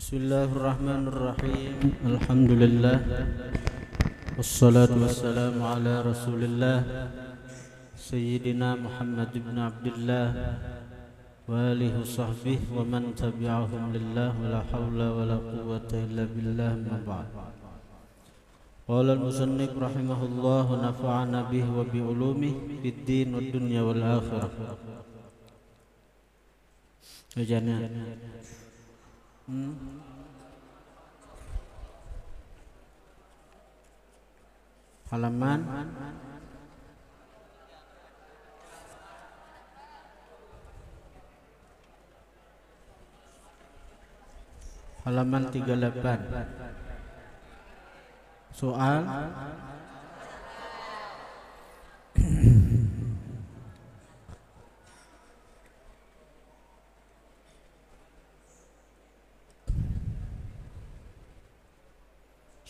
Bismillahirrahmanirrahim. Alhamdulillah. Wassalatu wassalamu ala Rasulillah Sayyidina Muhammad ibn Abdullah wa alihi wa sahbihi wa man tabi'ahum lillah wa la hawla wa la quwwata illa billah ma ba'd. Qala al-musannif rahimahullah wa nafa'ana bihi wa bi ulumihi fid din wad dunya wal akhirah. Ujiannya halaman halaman 38. Soal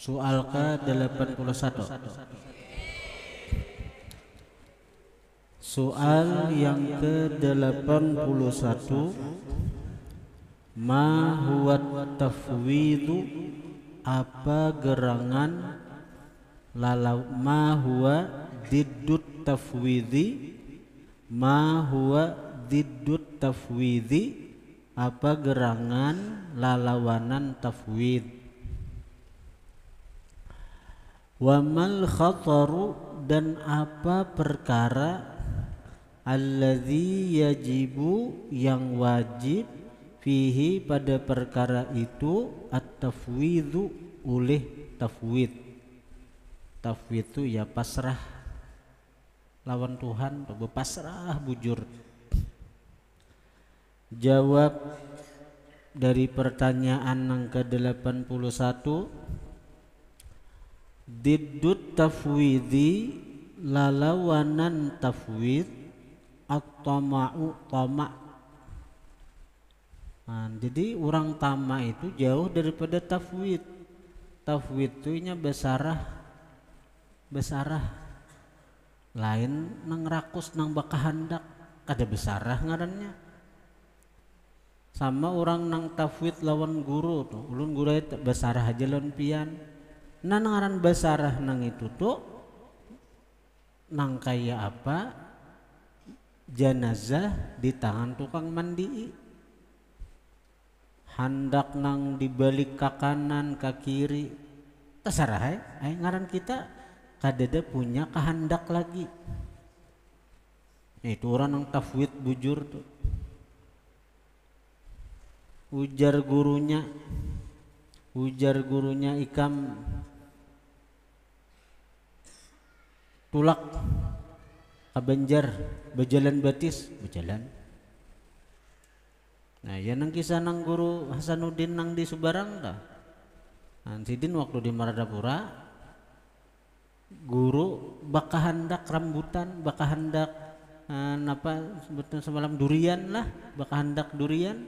soal ke-81. Soal yang ke-81, ma huwa tafwidhu, apa gerangan lalau, ma huwa diddut tafwidhi, ma huwa diddut tafwidhi, apa gerangan lalawanan tafwid. Wa mal khataru, dan apa perkara alladzi yajibu, yang wajib, fihi, pada perkara itu, at-tafwidhu, oleh tafwid. Tafwid itu ya pasrah lawan Tuhan, pasrah bujur. Jawab dari pertanyaan yang ke-81, diddut tafwidhi, lalawanan tafwid, at-tama'u, tama'. Nah, jadi orang tama itu jauh daripada tafwid. Tafwid itu nya besarah lain nang rakus nang bakahandak, kada besarah ngarannya. Sama orang nang tafwid lawan guru tuh, ulun guru itu besarah aja lawan pian. Nang ngaran basarah nang itu tuh nang kaya apa, jenazah di tangan tukang mandi, handak nang dibalik ke kanan ke kiri, terserah ngaran kita kadada punya kehendak lagi. Itu orang nang tafwid bujur tuh. Ujar gurunya ikam tulak kabanjar berjalan batis berjalan. Nah ya nang kisah nang guru Hasanuddin nang di Subarang dah. Sidin waktu di Maradapura, guru bakahandak rambutan, bakahandak apa sebutnya semalam durian lah, bakahandak durian.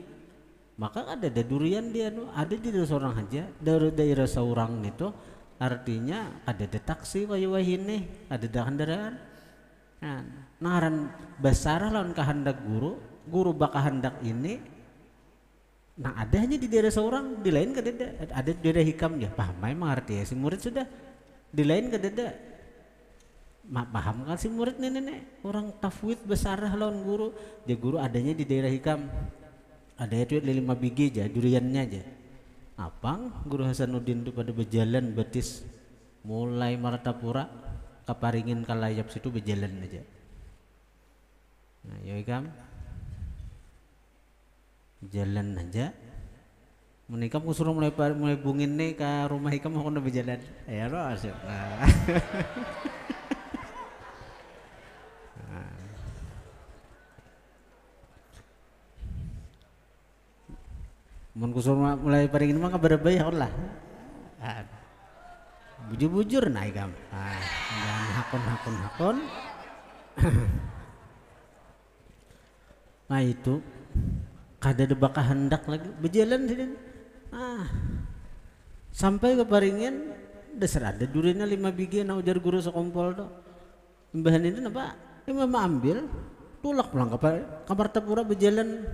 Maka ada durian dia ada di seorang aja dari daerah seorang itu. Artinya ada taksi wahine, ada kendaraan. Nah, ngaran basarah lawan kehendak guru bakahandak ini. Nah ada hanya di daerah seorang, di lain ada di daerah hikam ya. Paham mengerti ya si murid sudah. Di lain kadada. Paham kan si murid nenek orang tafwid basarah lawan guru. Dia guru adanya di daerah hikam. Ada itu 5 biji aja duriannya aja. Apang guru Hasanuddin itu pada berjalan batis mulai Maratapura ke Paringin Kalayap situ berjalan aja. Nah, ya ikam jalan aja. Menikam kusuruh mulai bungin nih ke rumah ikam mau kena berjalan. Ya lo asyik. Mun kusur mulai paringin mah kabar baik lah. Bujur-bujur naik kam. Hakon. Nah itu kada ada bakal hendak lagi berjalan sini. Sampai ke paringin dasar ada duriannya 5 biji na ujar guru sekompol tuh. Bahan itu apa? Mama ambil tulak pulang ke Martapura berjalan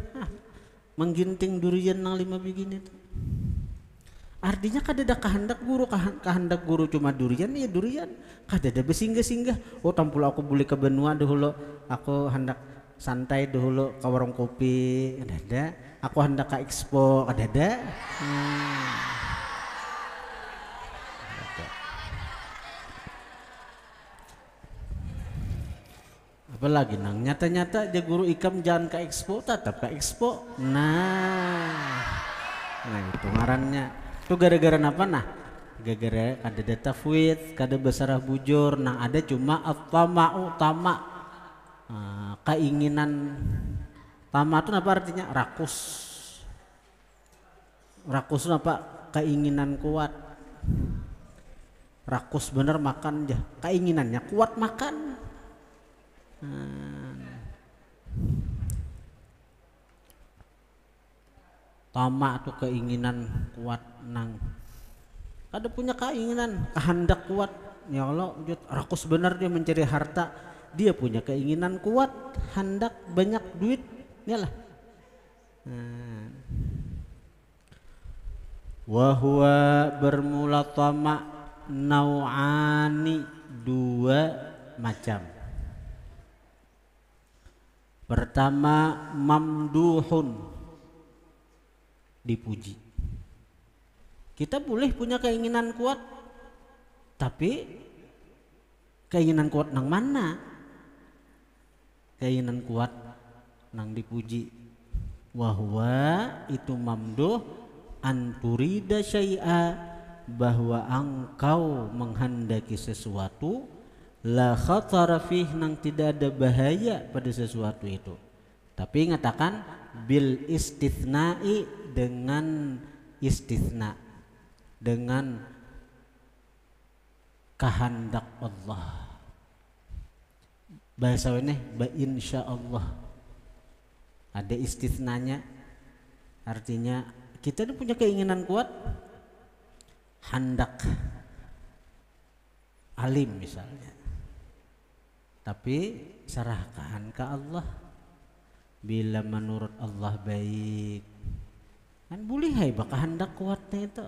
mengginting durian nang 5 biji itu. Artinya kadada kehendak guru cuma durian ya durian, kadada besinggah-singgah. Oh tampul aku boleh ke benua dahulu, aku hendak santai dahulu ke warung kopi, kadada. Aku hendak ke expo, kadada. Apalagi nang nyata-nyata aja guru ikam jangan ke expo, tetap ke expo. Nah itu ngarannya. Itu gara-gara apa nah? Gara-gara ada data tafwid, kada basarah bujur, nah ada cuma at-tama'u tama. Keinginan tama itu apa artinya? Rakus. Rakus itu apa? Keinginan kuat. Rakus bener makan aja. Keinginannya kuat makan. Tamak tuh keinginan kuat nang ada punya keinginan kehendak kuat ya Allah rakus benar dia mencari harta, dia punya keinginan kuat hendak banyak duit ya lah. Wahwa bermula tamak nau'ani, dua macam. Pertama mamduhun, dipuji. Kita boleh punya keinginan kuat, tapi keinginan kuat nang mana? Keinginan kuat nang dipuji. Wahwa itu mamduh anturida syai'a, bahwa engkau menghendaki sesuatu la khatara fih, nang tidak ada bahaya pada sesuatu itu. Tapi ngatakan bil istitsna'i, dengan istitsna, dengan kehendak Allah. Bahasa ini ba insya Allah, ada istitsnanya, artinya kita ini punya keinginan kuat, hendak alim misalnya, tapi serahkan ke Allah. Bila menurut Allah baik, kan boleh hai bakal hendak kuatnya itu,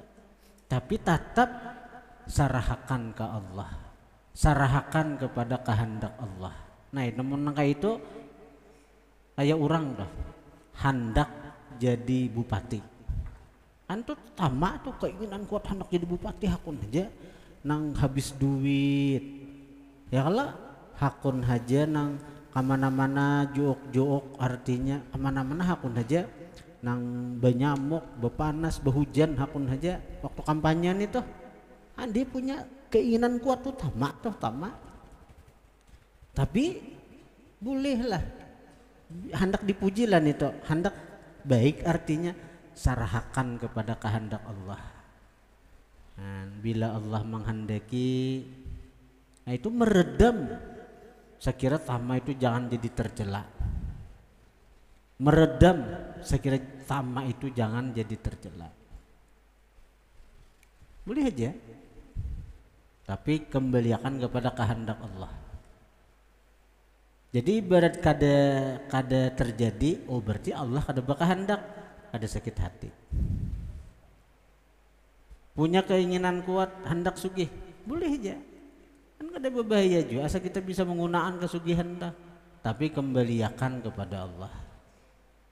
tapi tetap serahkan ke Allah, serahkan kepada kehendak Allah. Nah namun kayak itu kayak orang dah hendak jadi bupati, kan tuh tamak tuh keinginan kuat hendak jadi bupati, hakun aja nang habis duit ya kalau hakun aja nang kemana-mana jook-jook, artinya kemana-mana hakun aja nang banyamuk, bepanas, behujan hakun aja waktu kampanye itu. Dia punya keinginan kuat tuh tamak. Tapi bolehlah hendak dipuji lah itu, hendak baik, artinya serahkan kepada kehendak Allah. Bila Allah menghendaki, nah itu meredam. Saya kira tamak itu jangan jadi tercela. Meredam, saya kira tamak itu jangan jadi tercela. Boleh aja, tapi kembalikan kepada kehendak Allah. Jadi ibarat kada terjadi, oh berarti Allah kada berkehendak, kada sakit hati. Punya keinginan kuat, hendak sugih, boleh aja. Kan kada berbahaya juga, asal kita bisa menggunakan kesugihan dah. Tapi kembalikan kepada Allah.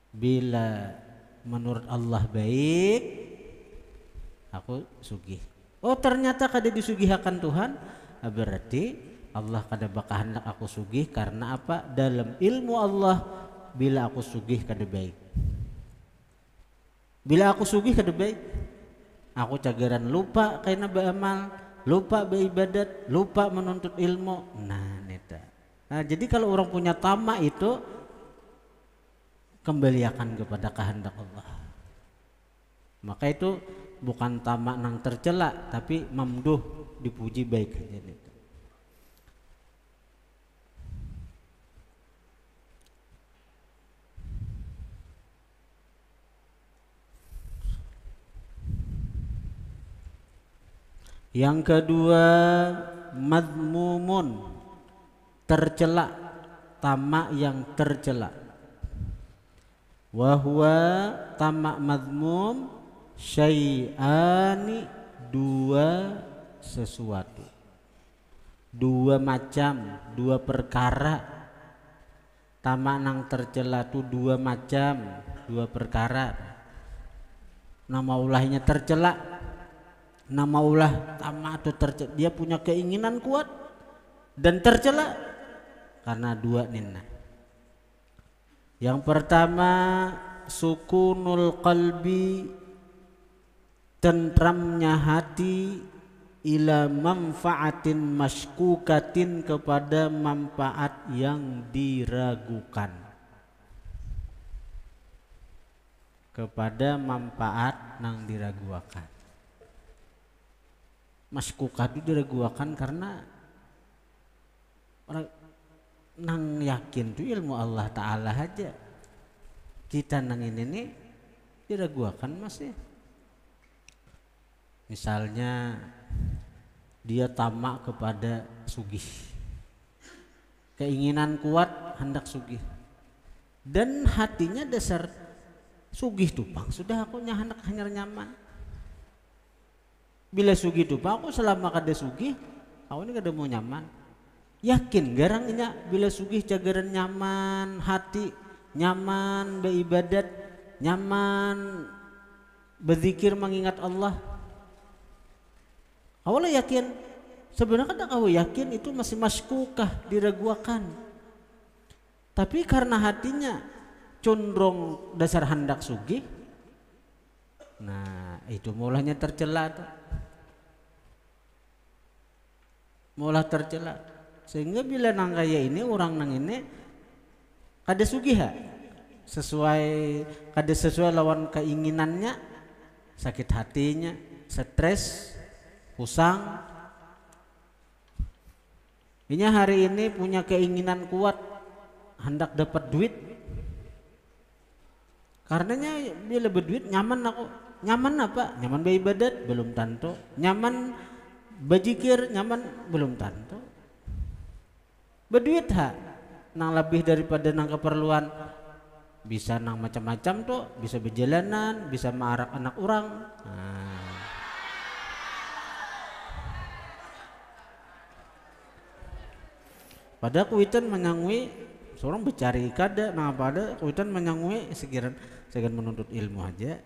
Bila menurut Allah baik, aku sugih. Oh ternyata kada disugihakan Tuhan, berarti Allah kada bakal hendak aku sugih karena apa? Dalam ilmu Allah, bila aku sugih kada baik. Bila aku sugih kada baik, aku cagaran lupa karena beramal, lupa beribadat, lupa menuntut ilmu. Nah neta. Nah jadi kalau orang punya tamak itu, kembalikan kepada kehendak Allah. Maka itu bukan tamak nang tercela, tapi mamduh, dipuji baik aja itu. Yang kedua madmumun, tercela, tamak yang tercela. Wahwa tamak madmum syai'ani, dua sesuatu, dua macam, dua perkara. Tamak nang tercela tu dua macam, dua perkara. Nama ulahnya tercela, nama ulah tamak tu tercela, dia punya keinginan kuat dan tercela karena dua nina. Yang pertama sukunul qalbi, tentramnya hati, ila manfaatin maskukatin, kepada manfaat yang diragukan, kepada manfaat yang diragukan. Maskukat itu diragukan karena orang nang yakin tuh ilmu Allah Ta'ala aja. Kita nang ini nih diragukan masih. Misalnya dia tamak kepada sugih, keinginan kuat hendak sugih, dan hatinya dasar sugih tupang, sudah aku hendak hanya nyaman. Bila sugih tupang, aku selama kada sugih aku ini kada mau nyaman. Yakin garangnya bila sugih cagaran nyaman hati, nyaman beribadat, nyaman berzikir mengingat Allah. Awalnya yakin, sebenarnya kan kau yakin itu masih maskukah, diragukan. Tapi karena hatinya condong dasar hendak sugih, nah itu mulanya tercela tuh. Mulah tercela. Sehingga bila nang kaya ini orang nang ini kada sugih sesuai, kada sesuai lawan keinginannya, sakit hatinya, stres, pusang. Ini hari ini punya keinginan kuat hendak dapat duit, karenanya bila berduit nyaman aku. Nyaman apa? Nyaman beribadat belum tentu, nyaman bajikir nyaman belum tentu. Berduit nang lebih daripada nang keperluan, bisa nang macam-macam tuh, bisa berjalanan, bisa maarak anak orang. Pada kuitan menyangui seorang bercari kada, nah pada kuitan menyangui sekiran menuntut ilmu aja.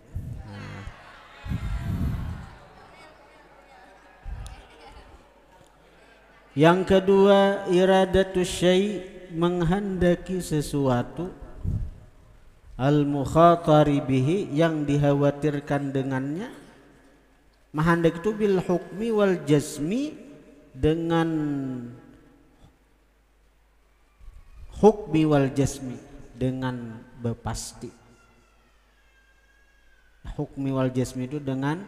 Yang kedua iradatus syai', menghendaki sesuatu, al mukhatari bihi, yang dikhawatirkan dengannya. Menghendaki itu bil hukmi wal jazmi, dengan hukmi wal jazmi, dengan bepasti. Hukmi wal jazmi itu dengan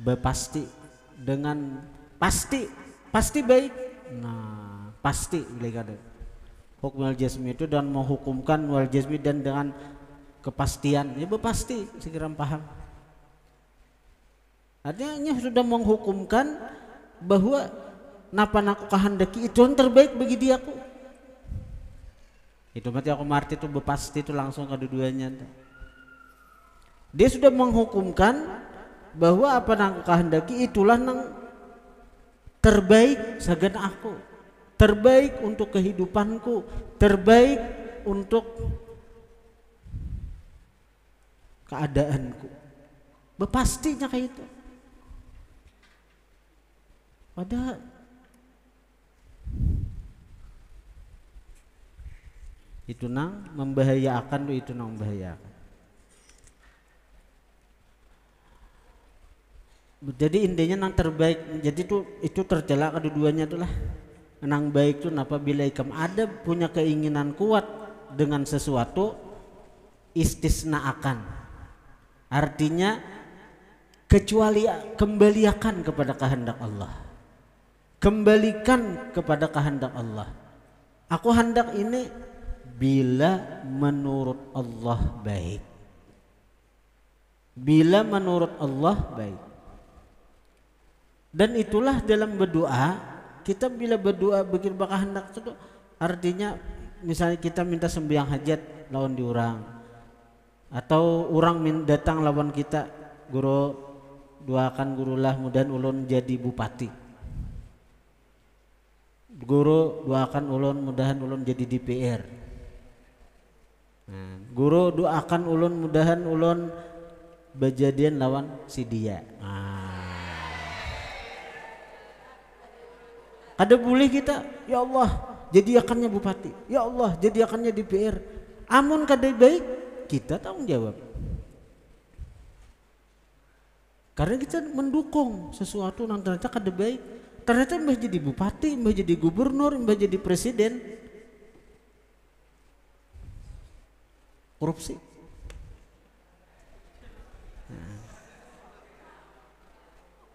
bepasti, dengan pasti baik. Nah, pasti bila kada. Hukmi wal jazmi itu dan menghukumkan wal jazmi, dan dengan kepastian. Ya bepasti, segera paham. Artinya sudah menghukumkan bahwa napa aku kehendaki itu yang terbaik bagi diaku. Itu berarti aku marti itu bepasti itu langsung kedua-duanya. Dia sudah menghukumkan bahwa apa yang aku kehendaki itulah yang terbaik sagan aku, terbaik untuk kehidupanku, terbaik untuk keadaanku. Bepastinya kayak itu. Padahal itu nang membahayakan, itu nang membahayakan. Jadi intinya nang terbaik, jadi itu tercela kedua-duanya itulah. Nang baik itu apabila ikam ada punya keinginan kuat dengan sesuatu, istisnaakan. Artinya kecuali, kembalikan kepada kehendak Allah. Kembalikan kepada kehendak Allah. Aku hendak ini bila menurut Allah baik. Bila menurut Allah baik. Dan itulah dalam berdoa, kita bila berdoa begini bakal hendak itu artinya misalnya kita minta sembahyang hajat lawan diorang, atau orang datang lawan kita guru doakan gurulah mudahan ulun jadi bupati. Guru doakan ulun mudahan ulun jadi DPR. Nah, guru doakan ulun mudahan ulun bejadian lawan si dia. Ada boleh kita, ya Allah jadiakannya bupati, ya Allah jadiakannya DPR. Amun kada baik kita tanggung jawab. Karena kita mendukung sesuatu yang ternyata kada baik. Ternyata mbah jadi bupati, mbah jadi gubernur, mbah jadi presiden. Korupsi.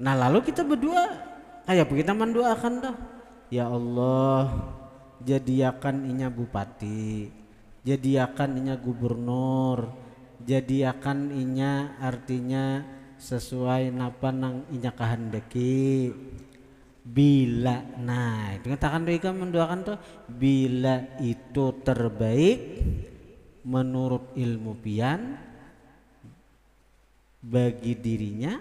Nah lalu kita berdua kayak kita mendoakan dah. Ya Allah jadiakan inya bupati, jadiakan inya gubernur, jadiakan inya artinya sesuai napa nang inya kehendaki. Bila nah itu katakan mereka mendoakan tuh bila itu terbaik menurut ilmu pian bagi dirinya,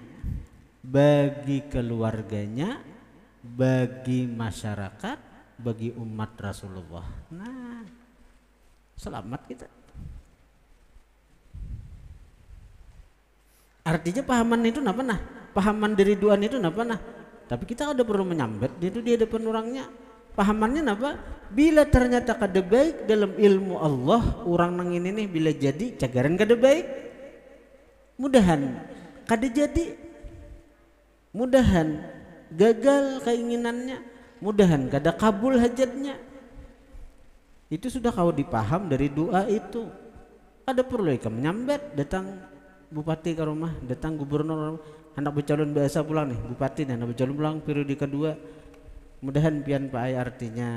bagi keluarganya, bagi masyarakat, bagi umat Rasulullah. Nah selamat kita. Artinya pahaman itu napa nah? Pahaman dari duaan itu napa nah? Tapi kita ada perlu menyambet itu di depan orangnya. Pahamannya napa? Bila ternyata kada baik dalam ilmu Allah, orang nang ini nih bila jadi cagaran kada baik, mudahan kada jadi, mudahan gagal keinginannya, mudahan kada kabul hajatnya. Itu sudah kau dipaham dari doa itu. Ada perlu ikam menyambet, datang bupati ke rumah, datang gubernur, anak bercalon biasa pulang nih bupati nih, anak bercalon pulang periode kedua. Mudahan pian Pak Ay artinya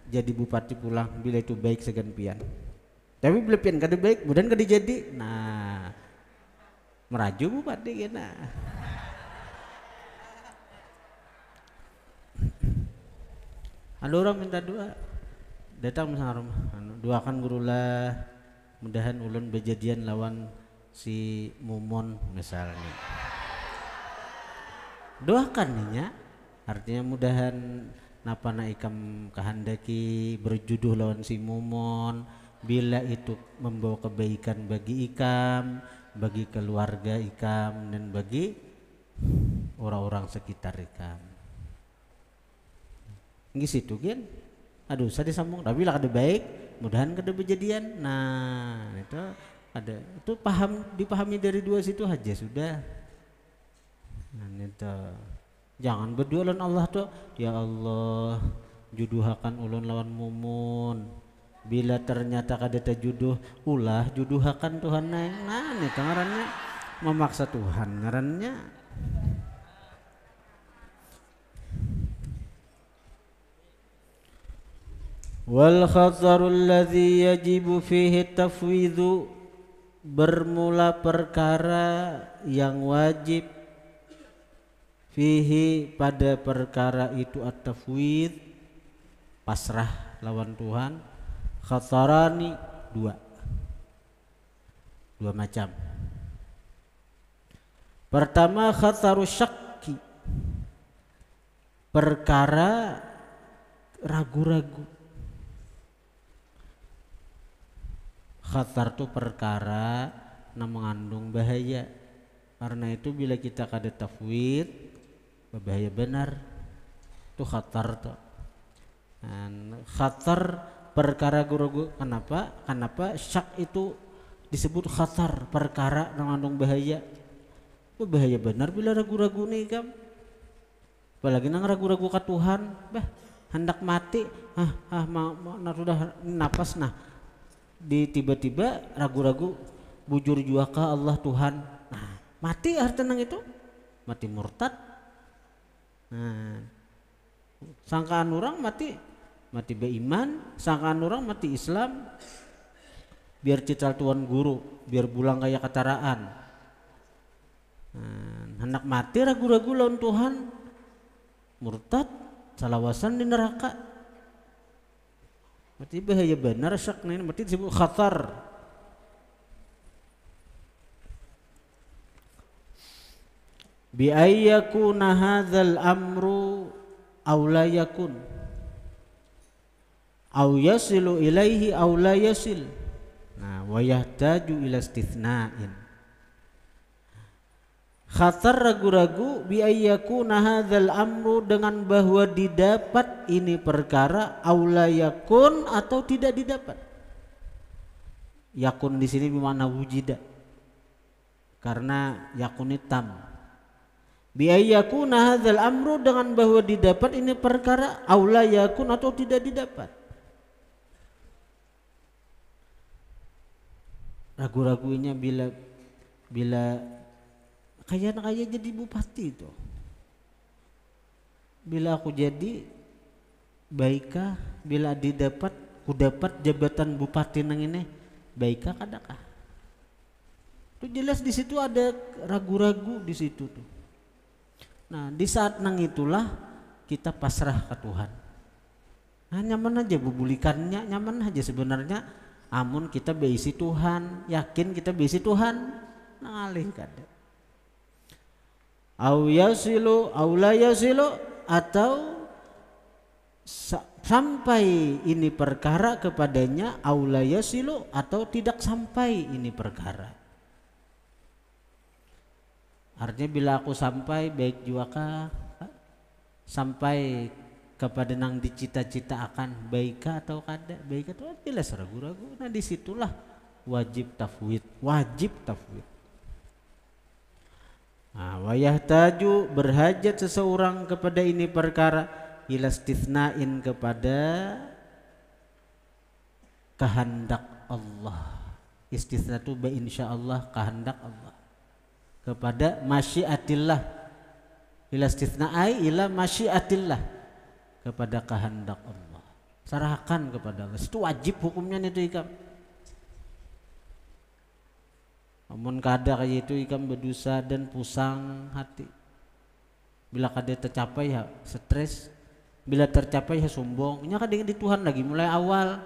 jadi bupati pulang bila itu baik segan pian. Tapi bila pian kada baik, mudahan kada jadi. Nah meraju bupati kena. Ada orang minta doa, datang misalnya rumah, doakan gurulah mudahan ulun berjadian lawan si Mumon misalnya. Doakan nya artinya mudahan napa na ikam kehendaki berjodoh lawan si Mumon, bila itu membawa kebaikan bagi ikam, bagi keluarga ikam dan bagi orang-orang sekitar ikam. Nggih situ kan. Aduh saya disambung tapi lah kada baik, mudahan kada berjadian. Nah, itu ada itu paham dipahami dari dua situ aja sudah. Nah, itu jangan berdoa lawan Allah tuh, ya Allah juduhakan ulun lawan Mumun. Bila ternyata kada terjuduh, ulah juduhakan Tuhan naik. Nah, itu ngarannya memaksa Tuhan ngarannya. Wal khatarul ladzi yajibu fihi tafwidhu, bermula perkara yang wajib fihi pada perkara itu at-tafwid, pasrah lawan Tuhan. Khatarani dua macam. Pertama khatarus syakki, perkara ragu-ragu. Khatar itu perkara yang mengandung bahaya. Karena itu bila kita kada tafwid bahaya benar. Itu khatar tuh. Khatar perkara ragu-ragu. Kenapa? Kenapa syak itu disebut khatar, perkara yang mengandung bahaya. Itu bahaya benar bila ragu-ragu nih kam. Apalagi nang ragu-ragu ke Tuhan, hendak mati, sudah napas di tiba-tiba ragu-ragu bujur jua ke Allah Tuhan. Nah, mati artinya itu mati murtad. Nah, sangkaan orang mati beiman, sangkaan orang mati Islam. Biar cital tuan guru, biar bulang kayak kataraan. Nah, hendak mati ragu-ragu lawan Tuhan, murtad, salawasan di neraka. Berarti bahaya benar syak ini, berarti disebut khatar. bi ayyakuna hadzal amru aw la yakun aw yasilu ilaihi aw la yasil. Nah, wa yahtaju ila istithna'in. Khatar ragu-ragu bi ayyakuna hadzal amru dengan bahwa didapat ini perkara aw la yakun atau tidak didapat. Yakun di sini bermakna wujida. Karena yakun tam. Bi ayyakuna hadzal amru dengan bahwa didapat ini perkara aw la yakun atau tidak didapat. Ragu-ragunya bila kayak jadi bupati itu. Bila aku jadi baikkah bila ku dapat jabatan bupati nang ini baikkah kadakah? Itu jelas di situ ada ragu-ragu di situ tuh. Nah, di saat nang itulah kita pasrah ke Tuhan. Nah, nyaman aja bubulikannya, nyaman aja sebenarnya. Amun kita beisi Tuhan, yakin kita beisi Tuhan, ngalih kada. Au yasilu au la yasilu atau sampai ini perkara kepadanya au la yasilu atau tidak sampai ini perkara. Artinya bila aku sampai baik juga sampai kepada nang dicita-cita akan baika atau kada baika itu jelas ragu-ragu. Nah disitulah wajib tafwid. Nah, wa yahtaju berhajat seseorang kepada ini perkara ila istithna'in kepada kehendak Allah. Istitsna itu insyaallah kehendak Allah kepada masyiatillah. Ila istithna'ai ila masyiatillah kepada kehendak Allah. Serahkan kepada Allah. Itu wajib hukumnya itu ikam. Namun kada kayak itu ikam berdosa dan pusang hati. Bila kada tercapai ya stres. Bila tercapai ya sombong. Nya kada di Tuhan lagi mulai awal.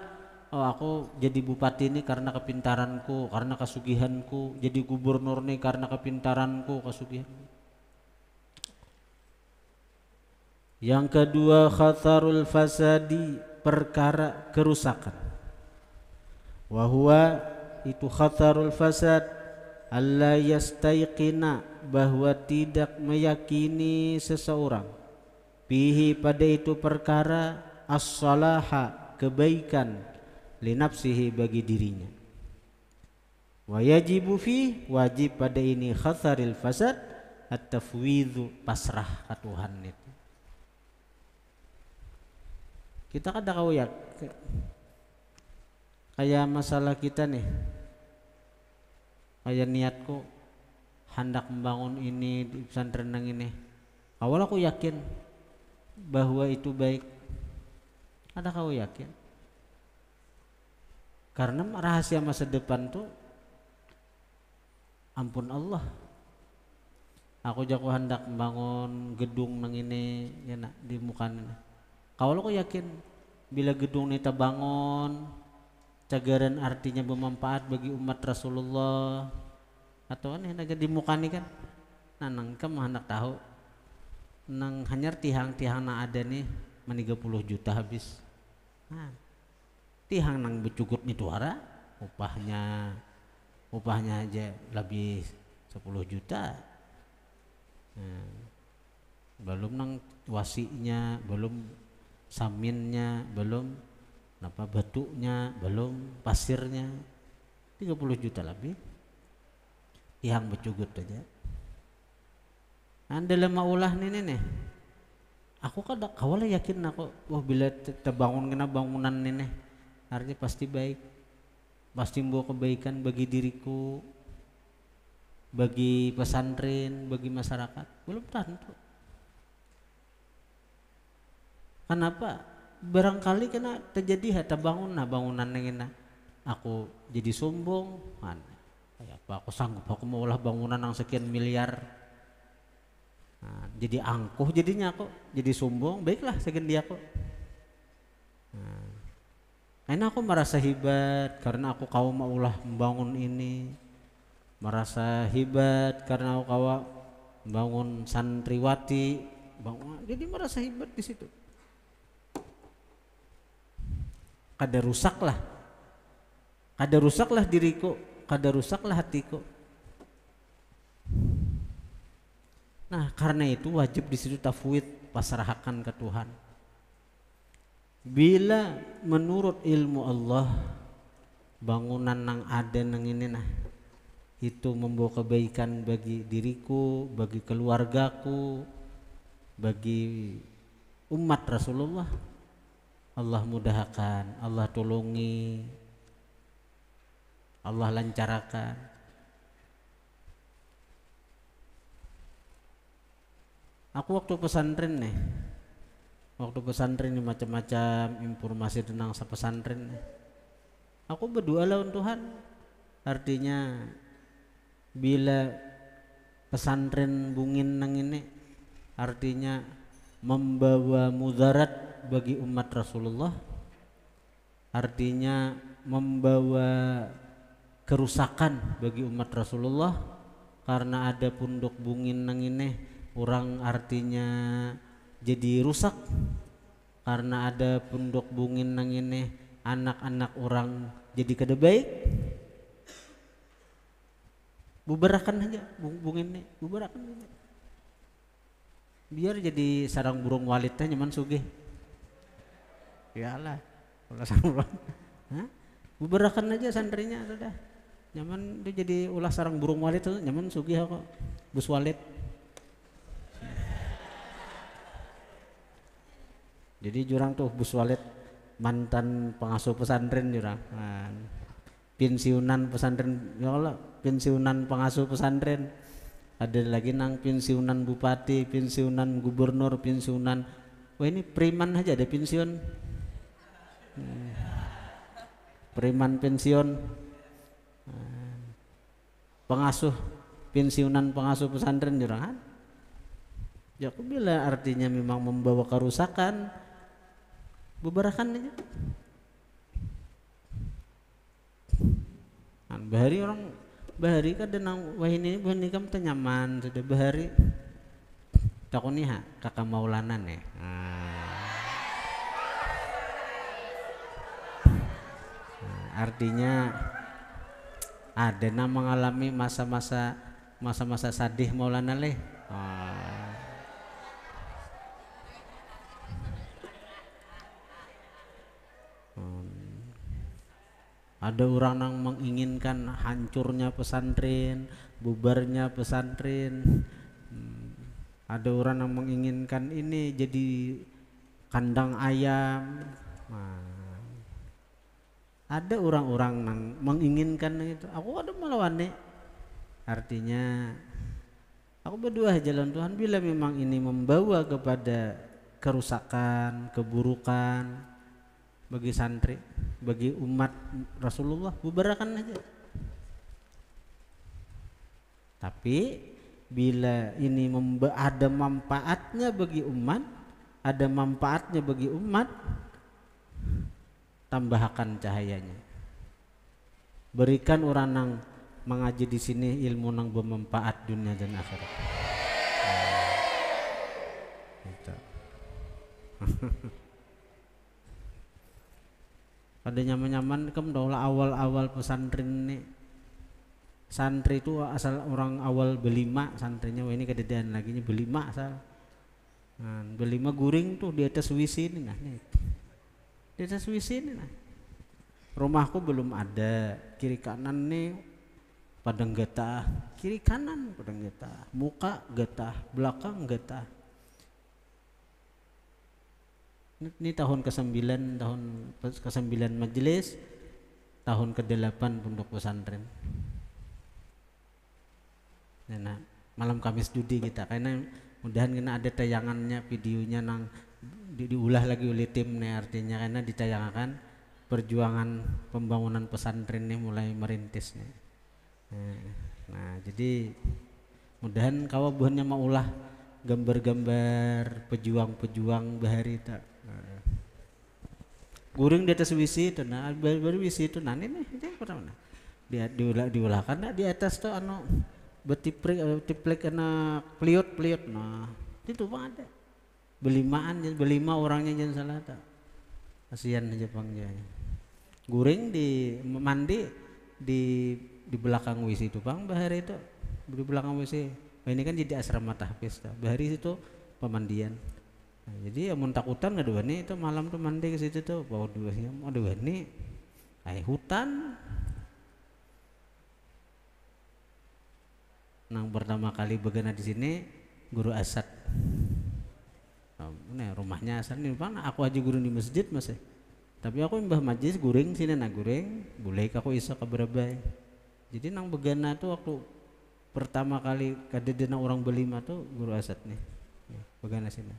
Oh aku jadi bupati ini karena kepintaranku, karena kasugihanku. Jadi gubernur nih karena kepintaranku, kasugihanku. Yang kedua khatarul fasadi perkara kerusakan. Wa huwa itu khatarul fasad alla yastaiqina bahwa tidak meyakini seseorang bihi pada itu perkara as-salaha kebaikan li nafsihi bagi dirinya. Wa yajibu fi wajib pada ini khataril fasad at-tafwidhu pasrah ke Tuhan itu. Kita kada kau ya kayak masalah kita nih, kayak niatku hendak membangun ini di pesantren nang ini. Awal aku yakin bahwa itu baik. Ada kau yakin? Karena rahasia masa depan tuh ampun Allah. Aku jago hendak membangun gedung nang ini ya nak di muka ini. Kalau aku yakin bila gedung ini terbangun cagaran artinya bermanfaat bagi umat Rasulullah atau nih naga di muka ini kan nang kamu hendak tahu nang hanyar tihang-tihang na ada nih 30 juta habis. Nah, tihang nang becugut nih tuara upahnya aja lebih 10 juta. Nah, belum nang wasinya, belum saminnya, belum batunya, belum pasirnya 30 juta lebih yang becugut aja. Anda lemah ulah nih aku kada kawala yakin aku wah bila terbangun kena bangunan nih artinya pasti baik, pasti membawa kebaikan bagi diriku, bagi pesantren, bagi masyarakat. Belum tentu. Kenapa? Barangkali kena terjadi hata bangunan yang aku jadi sombong, kayak apa aku sanggup aku mau olah bangunan yang sekian miliar. Nah, jadi angkuh jadinya aku jadi sombong, baiklah sekian dia aku. Nah, aku merasa hebat karena aku kau mau ulah membangun ini, merasa hebat karena aku kau bangun santriwati, bangun, jadi merasa hebat di situ. Kada rusaklah diriku, kada rusaklah hatiku. Nah, karena itu wajib di situ tafwid, pasrahkan ke Tuhan. Bila menurut ilmu Allah bangunan nang ada nang ini nah itu membawa kebaikan bagi diriku, bagi keluargaku, bagi umat Rasulullah, Allah mudahkan, Allah tolongi, Allah lancarkan. Aku waktu pesantren nih, macam-macam informasi tentang pesantren nih. Aku berdoa lawan Tuhan. Artinya bila pesantren bungin nang ini artinya membawa mudarat bagi umat Rasulullah, artinya membawa kerusakan bagi umat Rasulullah, karena ada pondok bungin nang ini orang artinya jadi rusak, karena ada pondok bungin nang ini anak-anak orang jadi kada baik. Bubarkan aja bungin ini, bubarkan aja. Biar jadi sarang burung walitnya nyaman sugih. Iyalah, kalau sarang burung. Bubarkan aja santrinya sudah. Nyaman dia jadi ulah sarang burung walit tuh nyaman sugih kok. Bus walit. Jadi jurang tuh bus walit mantan pengasuh pesantren jurang. Pensiunan pesantren, ya Allah, pensiunan pengasuh pesantren. Ada lagi nang pensiunan bupati, pensiunan gubernur, pensiunan. Wah ini preman aja ada pensiun. Preman pensiun. Pengasuh, pensiunan pengasuh pesantren jurang. Ya aku bila artinya memang membawa kerusakan, bubarkan aja. Bahari kada nang wah ini kamu nyaman sudah bahari. Takuni ha kakak Maulana nih. Artinya ada na mengalami masa-masa sadih Maulana leh. Ada orang yang menginginkan hancurnya pesantren, bubarnya pesantren. Ada orang yang menginginkan ini jadi kandang ayam. Ada orang-orang yang menginginkan itu. Aku ada melawannya. Artinya aku berdoa jalan Tuhan, bila memang ini membawa kepada kerusakan, keburukan bagi santri, bagi umat Rasulullah, bubarkan aja. Tapi bila ini ada manfaatnya bagi umat, tambahkan cahayanya. Berikan orang yang mengaji di sini ilmu yang bermanfaat dunia dan akhirat. Ada nyaman-nyaman kamu daulah awal-awal pesantren ini. Santri itu asal orang awal belima santrinya, wah ini kededean lagi nya belima asal. Belima guring tuh di atas WC ini nah. Di atas WC ini nah. Rumahku belum ada, kiri kanan nih padang getah, kiri kanan padang getah, muka getah, belakang getah. Ini tahun ke-9 majelis, tahun ke-8 pondok pesantren. Nah, malam Kamis judi kita, karena mudahan kena ada tayangannya, videonya nang diulah lagi oleh tim nih, artinya karena ditayangkan perjuangan pembangunan pesantren ini mulai merintis nih. Nah, jadi mudahan kawa buahnya mau ulah gambar-gambar pejuang-pejuang bahari tak. Guring di atas WC itu, nah baru WC itu, nah ini pertama dia diulahkan nah, di atas tuh betiplek kena peliot nah itu bang ada belima orangnya jangan salah tak kasihan aja bang ya goreng di mandi di belakang WC itu bang bahari itu di belakang WC ini kan jadi asrama tahfiz bahari itu pemandian nah, jadi ya mun takutan nggak dua nih itu malam tuh mandi ke situ tuh bawa dua sih mau dua nih hutan nang pertama kali begana di sini guru Asad. Nah, rumahnya Asad nih bang, aku aja guru di masjid mas. Tapi aku mbah majlis guring sini nah guring, boleh aku iso ke Berabai. Jadi nang begana tuh waktu pertama kali kadedena orang berlima tuh guru Asad nih, begana sini.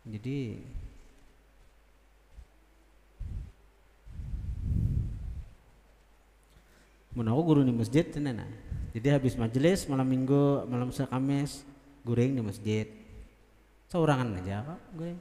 Jadi aku guru di masjid nah. Jadi habis majelis malam minggu malam Kamis goreng di masjid seorangan aja kok goreng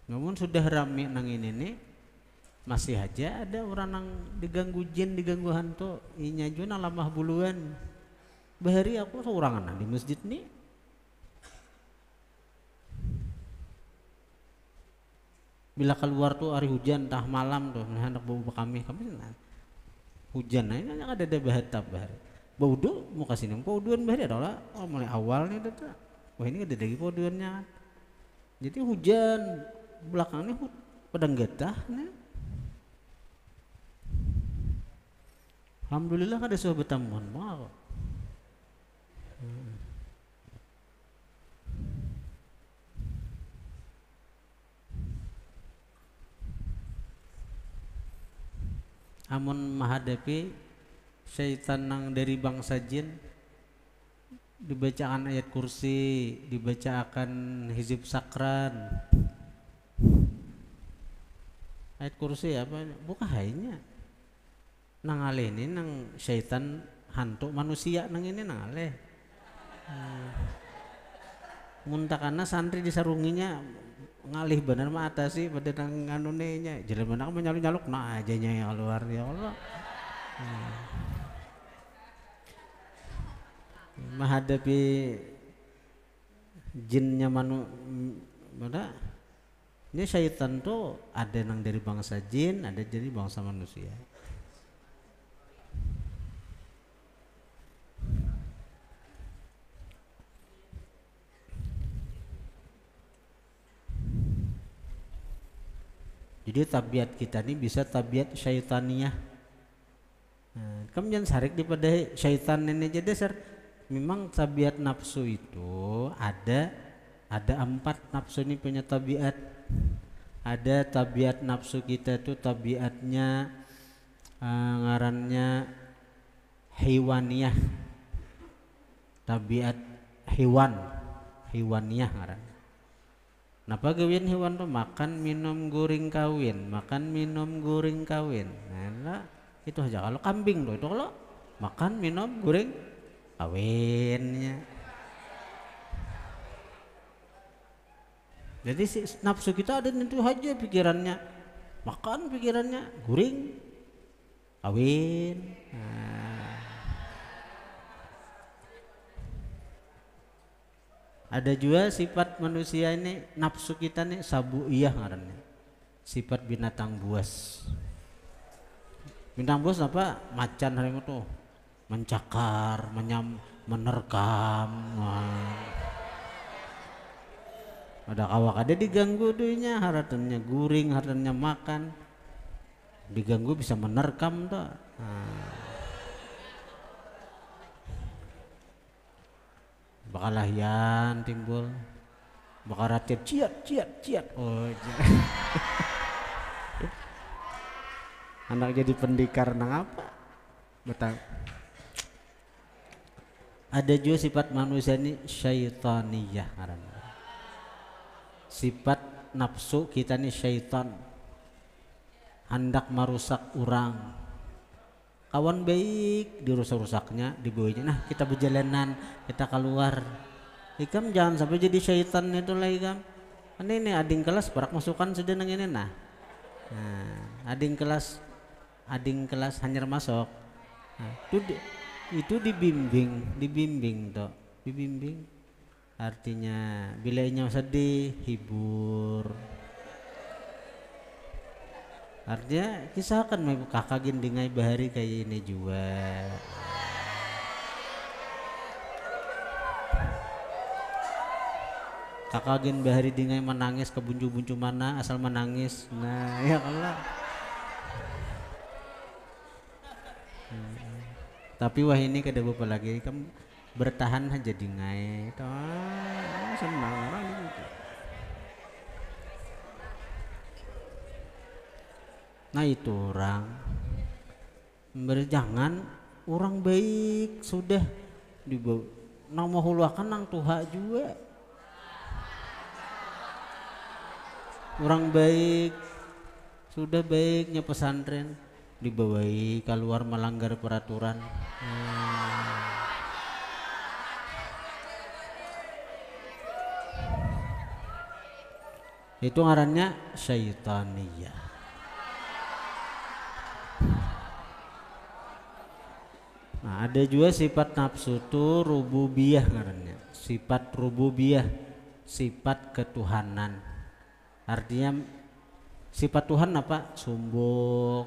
namun sudah rame nang ini nih masih aja ada orang nang diganggu jin diganggu hantu inya juga lamah buluan bahari aku seorangan di masjid nih bila keluar tuh hari hujan tah malam tuh hendak bawa kami nah, hujan nah ini ada bahatap bahari bau do mau kasih nih pauduan bahari adalah mulai awal nih tuh wah ini ada lagi pauduannya jadi hujan belakangnya pedang getah nih. Alhamdulillah ada sebuah bertamuan mau amun menghadapi syaitan nang dari bangsa jin dibacakan ayat kursi dibacakan hizib sakran ayat kursi apa bukan hanya nang aleh ini nang syaitan hantu manusia nang ini nang aleh muntakana santri disarunginya ngalih bener mah atas sih pada nang anunenya jalan mana menyaluk nah aja nya keluar ya Allah menghadapi jinnya mana ini syaitan tuh ada yang dari bangsa jin, ada dari bangsa manusia. Jadi tabiat kita ini bisa tabiat syaitaniah. Nah, kamu jangan sarik daripada syaitan ini aja dasar. Memang tabiat nafsu itu ada 4 nafsu ini punya tabiat. Ada tabiat nafsu kita itu tabiatnya ngarannya hewaniyah, tabiat hewaniyah ngaran. Napa gawin hewan tuh makan minum goreng kawin nah itu aja. Kalau kambing tuh itu kalau makan minum goreng kawinnya. Jadi si nafsu kita ada itu aja pikirannya makan, pikirannya guring, kawin. Nah. Ada juga sifat manusia ini nafsu kita nih sabuiyah ngarannya. Sifat binatang buas. Binatang buas apa? Macan harimau tuh mencakar, menerkam. Ada awak ada diganggu duitnya haratannya guring haratannya makan diganggu bisa menerkam tuh bakal lahian timbul bakal ratiap ciat oh anak jadi pendekar nang apa betul. Ada juga sifat manusia ini syaitaniyah karena sifat nafsu kita nih syaitan hendak merusak orang. Kawan baik dirusak-rusaknya, dibawanya. Nah kita berjalanan, kita keluar. Ikam jangan sampai jadi syaitan itu lah ikam. Ini ading kelas perak masukan sudah nang ini nah. Ading kelas hanyar masuk. Nah, itu dibimbing toh, dibimbing. Artinya bila inya sedih, hibur. Artinya kisahkan kakak gendingai bahari kayak ini juga. Kakak gen bahari dingai menangis ke buncu-buncu mana asal menangis. Nah ya Allah. Tapi wah ini kada apa lagi kamu bertahan aja dingai. Senang orang gitu. Nah itu orang jangan orang baik sudah dibawa nang mau huluakan nang tuha juga. Orang baik sudah baiknya pesantren dibawai keluar melanggar peraturan. Itu ngarannya syaitaniyah. Nah, ada juga sifat nafsu itu rububiyah ngarannya. Sifat rububiyah, sifat ketuhanan. Artinya sifat Tuhan apa? Sombong.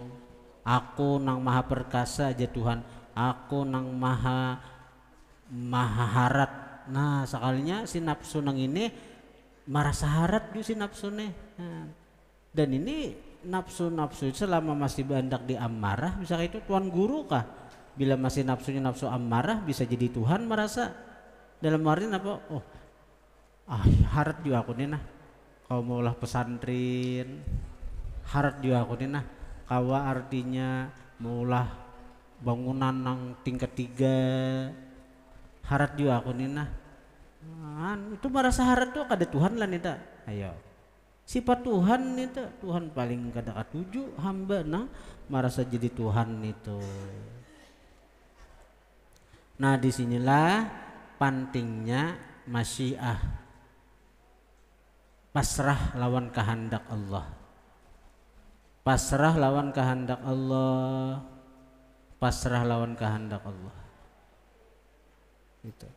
Aku nang maha perkasa aja Tuhan. Aku nang maha harat. Nah, sekalinya si nafsu nang ini merasa harat juga si nafsu nih. Dan ini nafsu selama masih bandak di amarah, bisa itu tuan guru kah? Bila masih nafsunya nafsu amarah bisa jadi Tuhan merasa. Dalam artian apa? Oh, harat juga aku nih nah. Kau maulah pesantren, harat juga aku nih nah. Kawa artinya maulah bangunan nang tingkat 3, harat juga aku nih nah. Itu merasa harat tuh kada Tuhan lah nita. Ayo, sifat Tuhan itu Tuhan paling kada katuju hamba nah merasa jadi Tuhan itu. Nah disinilah pentingnya masyiah. Pasrah lawan kehendak Allah. Pasrah lawan kehendak Allah. Pasrah lawan kehendak Allah. Itu.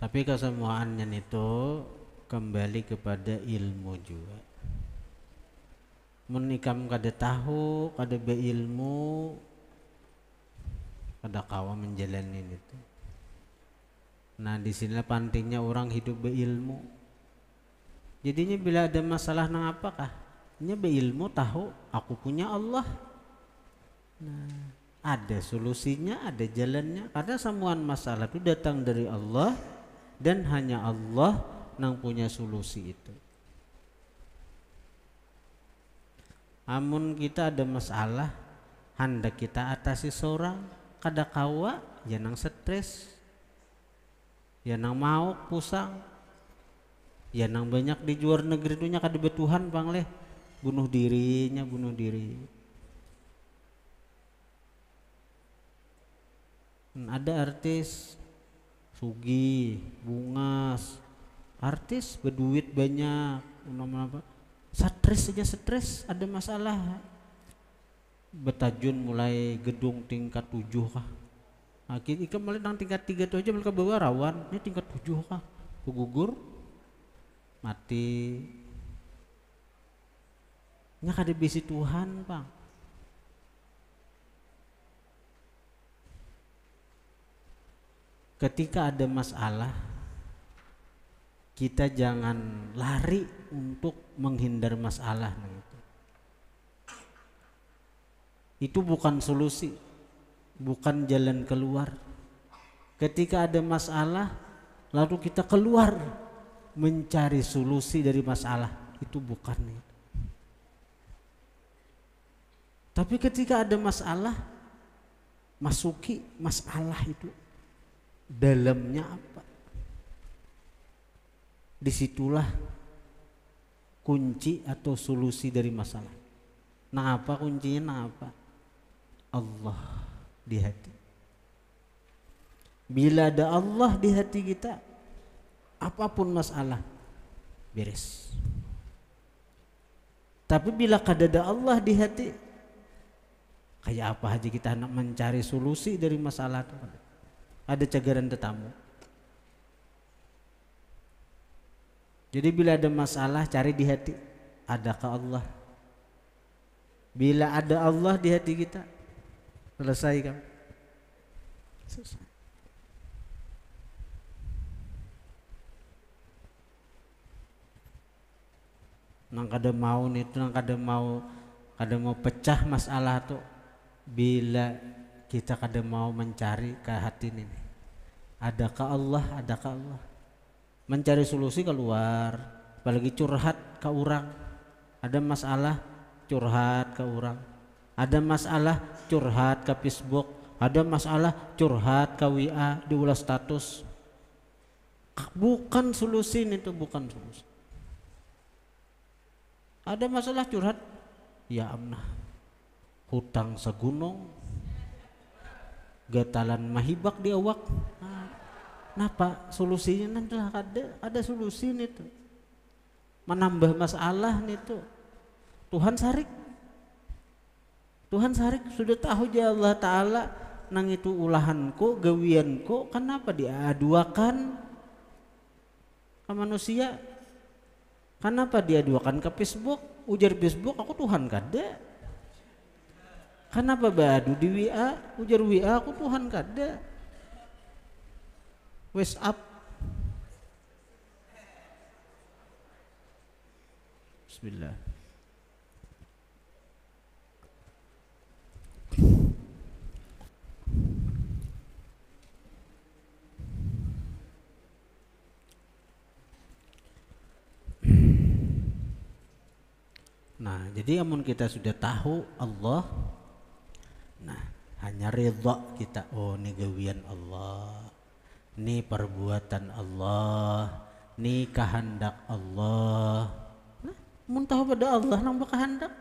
Tapi kesemuaannya itu kembali kepada ilmu juga. Menikam kada tahu, kada beilmu, kada kawa menjalani itu. Nah disinilah pentingnya orang hidup beilmu. Jadinya bila ada masalah nang apakah? Nya beilmu tahu aku punya Allah. Nah ada solusinya, ada jalannya. Karena semua masalah itu datang dari Allah. Dan hanya Allah yang punya solusi itu. Amun kita ada masalah, hendak kita atasi seorang, kada kawa, ya nang stres, ya nang mau pusang, ya nang banyak di luar negeri dunia kada betuhan bang leh, bunuh diri. Ada artis Sugi, Bungas, artis berduit banyak, apa? Stres, ada masalah. Betajun mulai gedung tingkat 7 kah? Akhirnya ikan mulai nang tingkat 3 tu aja mereka bawa rawan, ini tingkat 7 kah? Gugur, mati. Nya kada bisi Tuhan bang. ketika ada masalah kita jangan lari untuk menghindar masalah. Itu bukan solusi, bukan jalan keluar. Ketika ada masalah lalu kita keluar mencari solusi dari masalah, itu bukan itu. Tapi ketika ada masalah, masuki masalah itu dalamnya apa. Disitulah kunci atau solusi dari masalah. Nah apa kuncinya? Nah apa? Allah di hati. Bila ada Allah di hati kita, apapun masalah beres. Tapi bila kadada Allah di hati, kayak apa aja kita nak mencari solusi dari masalah itu. Ada cagaran tetamu. Jadi bila ada masalah cari di hati, adakah Allah? Bila ada Allah di hati kita, selesai kan? Selesai. Nang kada mau itu, nang kada mau pecah masalah tuh, bila kita kada mau mencari ke hati ini, adakah Allah, adakah Allah? Mencari solusi keluar, apalagi curhat ke orang. Ada masalah curhat ke orang, ada masalah curhat ke Facebook, ada masalah curhat ke WA, diulas status. Bukan solusi itu, bukan solusi. Ada masalah curhat, ya amnah hutang segunung, gatalan mahibak di awak. Napa solusinya? Nanti ada solusi nih tuh. Menambah masalah nih tuh. Tuhan sarik sudah tahu aja Allah Ta'ala nang itu ulahanku, gawianku, kenapa diaduakan ke manusia? Kenapa diaduakan ke Facebook? Ujar Facebook aku Tuhan kada. Kenapa badu di WA? Ujar WA aku Tuhan kada. WhatsApp. Bismillah. Nah, jadi amun kita sudah tahu Allah, nah hanya ridha kita. Oh, ini gawian Allah, ini perbuatan Allah, ini kehendak Allah. Nah, mun tahu pada Allah nang berkehendak,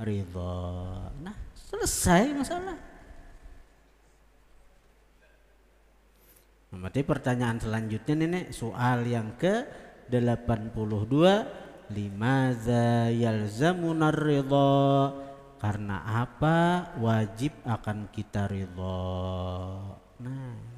ridha. Nah, selesai masalah. Nah, berarti pertanyaan selanjutnya nenek, soal yang ke-82, limadza yalzamunar ridha, karena apa wajib akan kita ridha. Nah,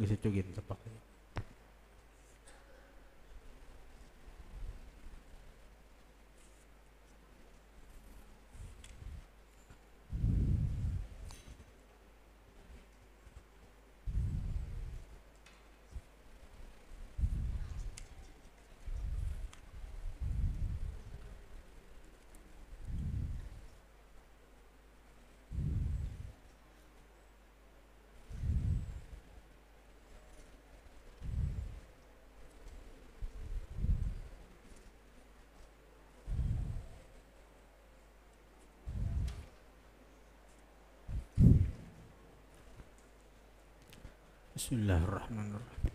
bisa cugin tepak. Bismillahirrahmanirrahim.